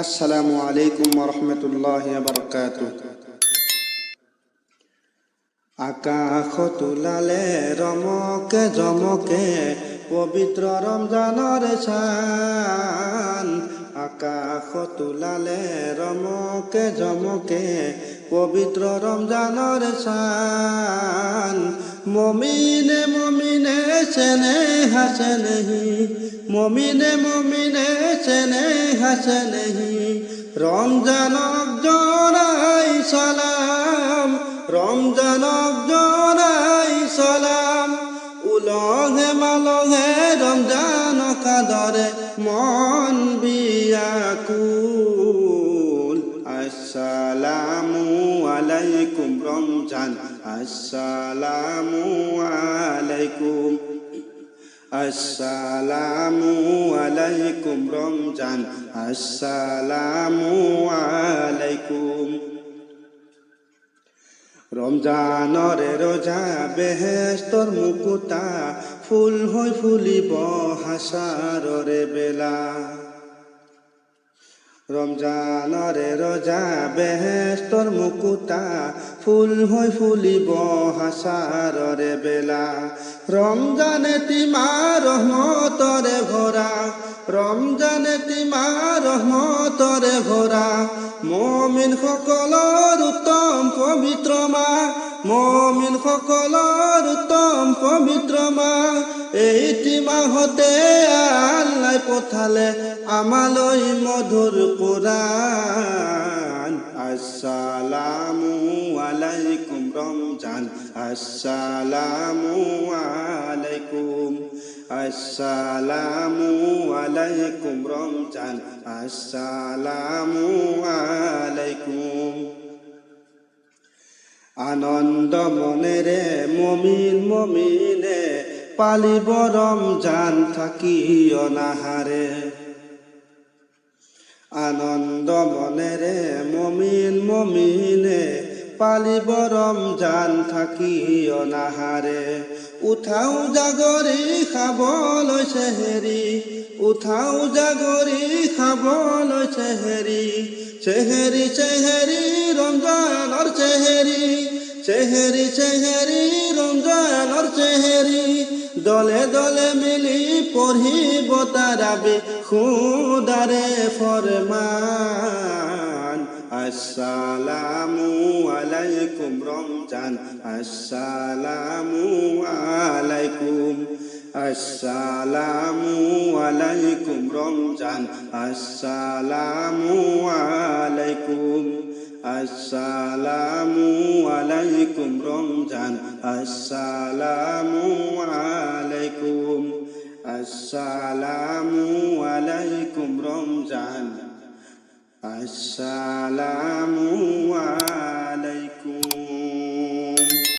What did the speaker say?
আসসালামু আলাইকুম ওয়া রাহমাতুল্লাহি ওয়া বারাকাতুহু। আকাশ তুলালে রমকে জমকে পবিত্র রমজানৰ চান। আকাশ তুলালে রমকে জমকে পবিত্র রমজানৰ চান। মমিনে মমিনে চেনে হাসে নেহি, মমিনে মমিনে চেনে হাসে নেহি। রমজানক জনাই সালাম, রমজানক জনাই সালাম। উলহে মালহে রমজানক আদৰে মন বিয়াকুল। আসসালামু আলাইকুম রমজান, আসসালামু আলাইকুম, আসসালামু আলাইকুম রমজান, আসসালামু আলাইকুম। রমজানরে রোজা বেহেস্তৰ মুকুতা, ফুল হৈ ফুলিব হাসাৰৰে বেলা। রমজানরে রোজা বেহেস্তৰ মুকুতা, ফুল হৈ ফুলিব হাসাৰৰে বেলা। রমজান এতিমা রহমতরে ভরা, রমজান এতিমা রহমতরে ভরা। মুমিন সকলৰ উত্তম পবিত্ৰ মাহ, মুমিন সকলৰ উত্তম পবিত্ৰ মাহ। এইটি মাহতে আল্লাহ পঠালে আমালৈ মধুৰ কোৰাণ। আসসালামু আলাইকুম রমজান, আসসালামু আলাইকুম, আসসালামু আলাইকুম রমজান, আসসালামু আলাইকুম। আনন্দ মনেৰে মমিন মমিনে পালিব রমজান থাকি অনাহাৰে। আনন্দ মনেৰে মমিন মমিনে পালিব রমজান থাকি অনাহাৰে। উঠাও জাগৰি খাবলৈ চেহেৰি, উঠাও জাগৰি খাবলৈ চেহেৰি। চেহেৰি চেহেৰি রমজানৰ চেহেৰি, চেহেৰি চেহেৰি রমজানৰ চেহেৰি। দলে দলে মিলি পঢ়িব তাৰাবি খুদাৰে ফৰমান। আসসালামু আলাইকুম রমজান, আসসালামু আলাইকুম, আসসালামু আলাইকুম রমজান, আসসালামু আলাইকুম, আসসালামু আলাইকুম রমজান, আসসালামু আলাইকুম, আসসালামু আলাইকুম রমজান, আসসালামু আলাইকুম।